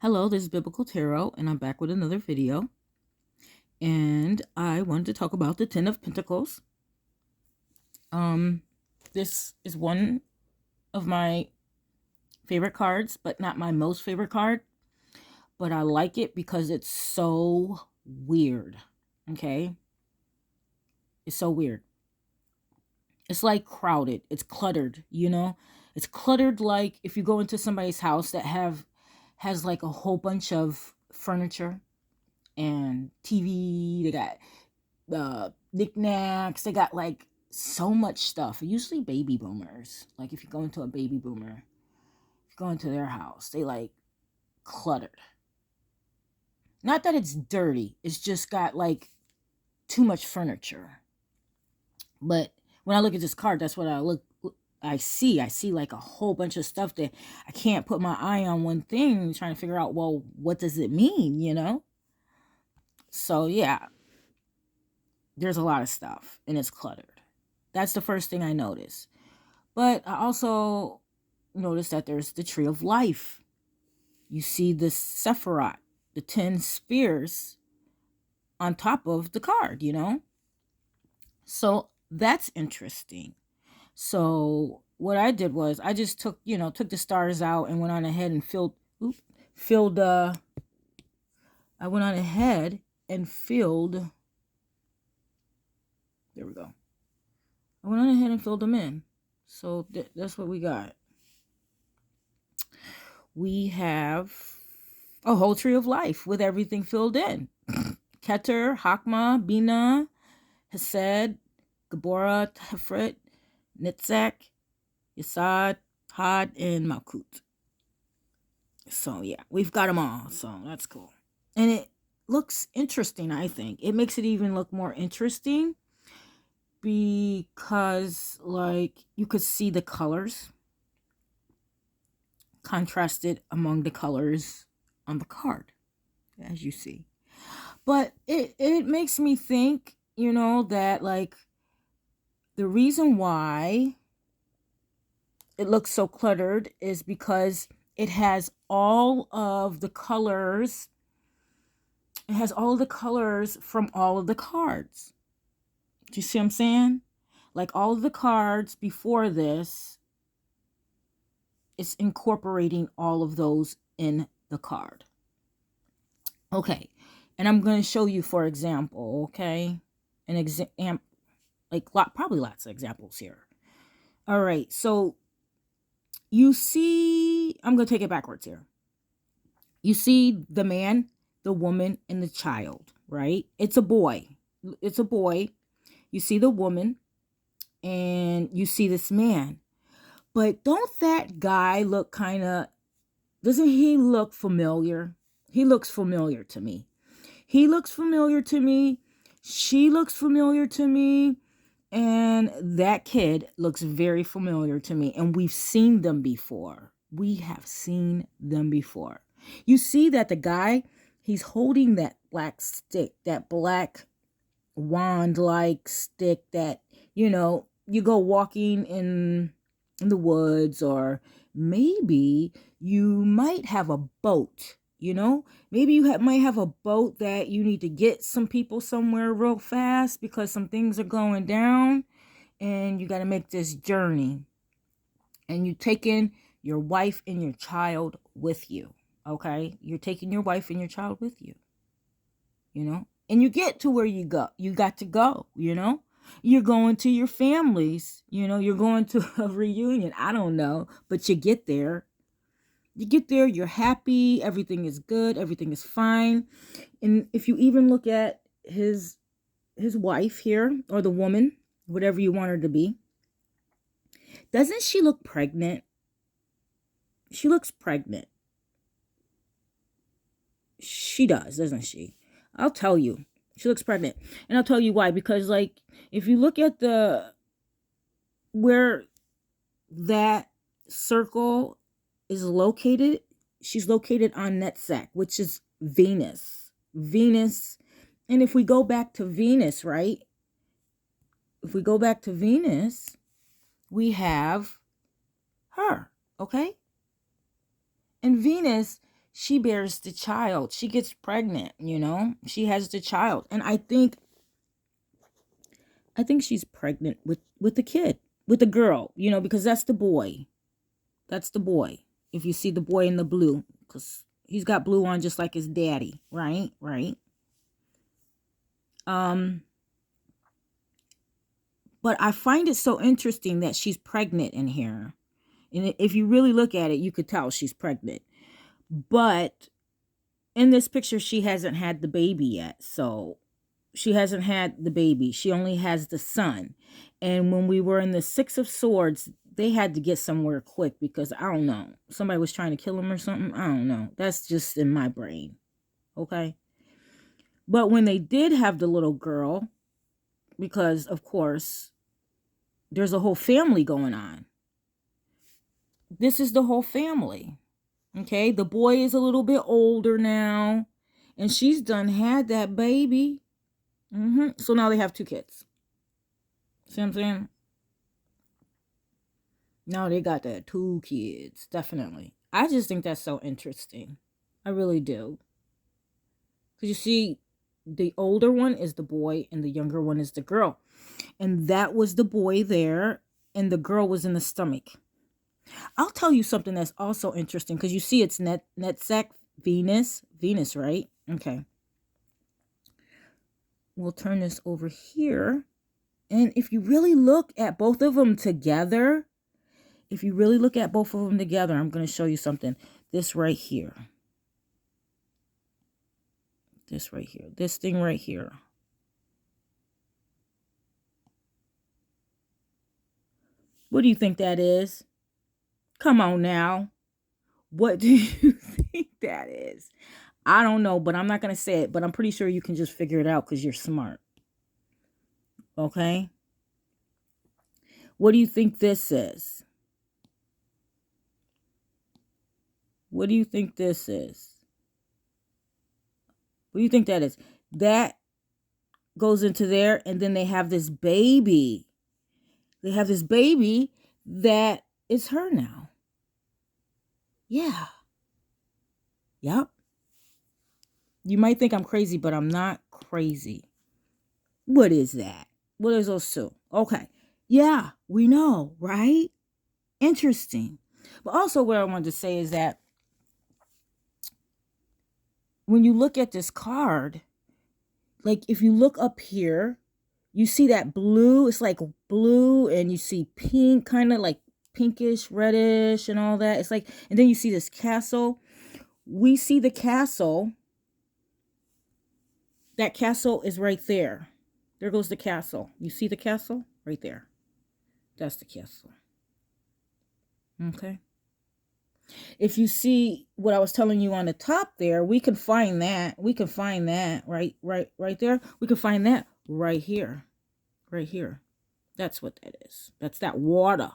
Hello, this is Biblical Tarot, and I'm back with another video. And I wanted to talk about the Ten of Pentacles. Um, this is one of my favorite cards, but not my most favorite card. But I like it because it's so weird. Okay? It's so weird. It's like crowded. It's cluttered, you know? It's cluttered like if you go into somebody's house that has like a whole bunch of furniture and TV. They got knickknacks. They got like so much stuff. Usually baby boomers. Like if you go into a baby boomer, if you go into their house, they like cluttered. Not that it's dirty. It's just got like too much furniture. But when I look at this card, that's what I see. I see like a whole bunch of stuff that I can't put my eye on one thing, trying to figure out, well, what does it mean, you know? So yeah, there's a lot of stuff and it's cluttered. That's the first thing I noticed. But I also noticed that there's the tree of life. You see the Sephiroth, the 10 spears on top of the card, you know? So that's interesting. So what I did was I just took the stars out and went on ahead and filled I went on ahead and filled there we go. I went on ahead and filled them in. So that's what we got. We have a whole tree of life with everything filled in. Keter, Hakma, Bina, Hesed, Gabora, Tefret, Nitzak, Yesod, Had, and Malkut. So yeah, we've got them all. So that's cool. And it looks interesting, I think. It makes it even look more interesting because like you could see the colors contrasted among the colors on the card, as you see. But it makes me think, that like the reason why it looks so cluttered is because it has all of the colors. It has all the colors from all of the cards. Do you see what I'm saying? Like all of the cards before this, it's incorporating all of those in the card. Okay. And I'm going to show you, for example, okay? An example, like probably lots of examples here. All right. So you see, I'm going to take it backwards here. You see the man, the woman, and the child, right? It's a boy. It's a boy. You see the woman and you see this man. But don't that guy look doesn't he look familiar? He looks familiar to me. He looks familiar to me. She looks familiar to me. And that kid looks very familiar to me. And we've seen them before. We have seen them before. You see that the guy, he's holding that black stick, that black wand-like stick that, you go walking in the woods, or maybe you might have a boat, maybe you might have a boat that you need to get some people somewhere real fast because some things are going down and you got to make this journey, and you're taking your wife and your child with you. Okay, you're taking your wife and your child with you, and you get to where you got to go, you're going to your families, you're going to a reunion, I don't know, but you get there, you're happy, everything is good, everything is fine. And if you even look at his wife here, or the woman, whatever you want her to be, doesn't she look pregnant? She looks pregnant. She does, doesn't she? I'll tell you. She looks pregnant. And I'll tell you why. Because, like, if you look at where that circle is located, she's located on Netzach, which is Venus. Venus. And if we go back to Venus, right? If we go back to Venus, we have her, okay? And Venus, she bears the child. She gets pregnant, you know? She has the child. And I think she's pregnant with the kid, with the girl, you know, because that's the boy. That's the boy. If you see the boy in the blue, because he's got blue on just like his daddy, right? Right. But I find it so interesting that she's pregnant in here. And if you really look at it, you could tell she's pregnant. But in this picture, she hasn't had the baby yet. So she hasn't had the baby. She only has the son. And when we were in the Six of Swords, they had to get somewhere quick because, I don't know, somebody was trying to kill him or something. I don't know. That's just in my brain. Okay. But when they did have the little girl, because, of course, there's a whole family going on. This is the whole family. Okay. The boy is a little bit older now. And she's done had that baby. So now they have 2 kids. See what I'm saying? Now they got that 2 kids. Definitely. I just think that's so interesting. I really do. Because you see, the older one is the boy and the younger one is the girl. And that was the boy there. And the girl was in the stomach. I'll tell you something that's also interesting. Because you see it's Netzach Venus. Venus, right? Okay. We'll turn this over here. And if you really look at both of them together, I'm going to show you something. This right here. This right here. This thing right here. What do you think that is? Come on now. What do you think that is? I don't know, but I'm not going to say it. But I'm pretty sure you can just figure it out because you're smart. Okay? What do you think this is? What do you think this is? What do you think that is? That goes into there, and then they have this baby. They have this baby that is her now. Yeah. Yep. You might think I'm crazy, but I'm not crazy. What is that? What is those 2? Okay. Yeah, we know, right? Interesting. But also what I wanted to say is that when you look at this card, like if you look up here, you see that blue. It's like blue, and you see pink, kind of like pinkish, reddish, and all that. It's like, and then you see this castle. We see the castle. That castle is right there. There goes the castle. You see the castle? Right there. That's the castle. Okay. If you see what I was telling you on the top there, we can find that. We can find that right there. We can find that right here. Right here. That's what that is. That's that water.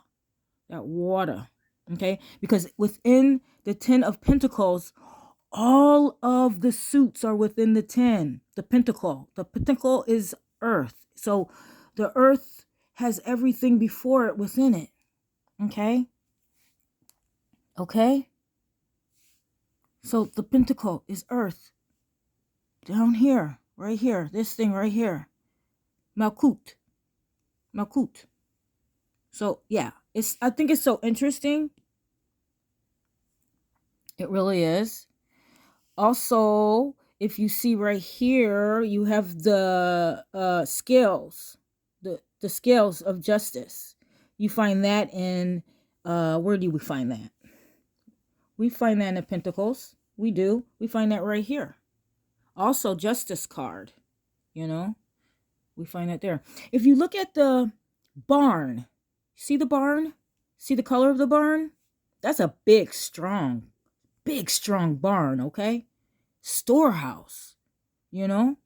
That water. Okay? Because within the 10 of Pentacles, all of the suits are within the 10. The pentacle. The pentacle is earth. So the earth has everything before it within it. Okay? Okay? So the pentacle is earth. Down here. Right here. This thing right here. Malkut. Malkut. So yeah. I think it's so interesting. It really is. Also, if you see right here, you have the scales. The scales of justice. You find that in where do we find that? We find that in the Pentacles. We do. We find that right here. Also, Justice card. You know, we find that there. If you look at the barn, see the barn? See the color of the barn? That's a big, strong barn, okay? Storehouse, you know?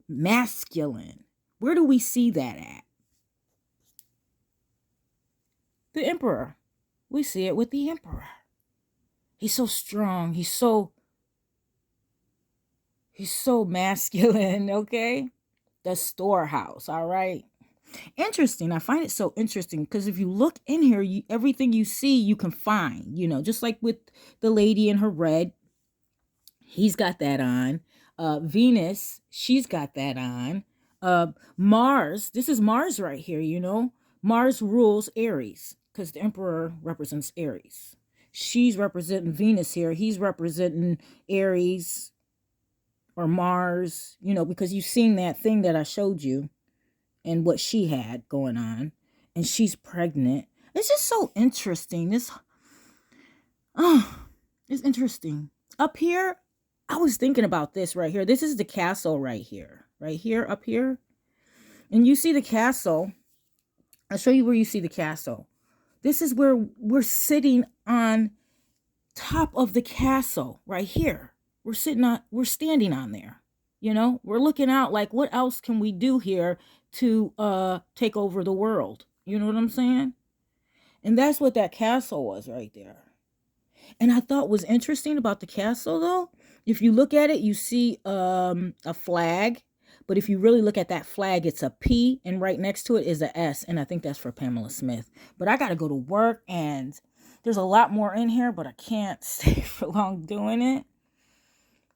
Masculine. Where do we see that at? The Emperor. We see it with the Emperor. He's so strong. He's so masculine, okay? The storehouse, all right? Interesting. I find it so interesting because if you look in here, everything you see, you can find, you know, just like with the lady in her red, He's got that on. Venus, she's got that on. Mars, this is Mars right here, you know. Mars rules Aries because the Emperor represents Aries. She's representing Venus here. He's representing Aries or Mars, you know, because you've seen that thing that I showed you and what she had going on. And she's pregnant. It's just so interesting. Oh, it's interesting. Up here, I was thinking about this right here. This is the castle right here. Right here, up here. And you see the castle. I'll show you where you see the castle. This is where we're sitting on top of the castle right here. We're standing on there. You know, we're looking out like, what else can we do here to take over the world? You know what I'm saying? And that's what that castle was right there. And I thought was interesting about the castle, though, if you look at it, you see a flag. But if you really look at that flag, it's a P, and right next to it is a S, and I think that's for Pamela Smith. But I got to go to work, and there's a lot more in here, but I can't stay for long doing it.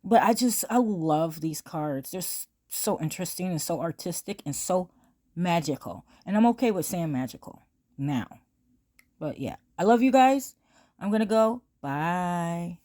But I love these cards. They're so interesting and so artistic and so magical. And I'm okay with saying magical now. But yeah, I love you guys. I'm going to go. Bye.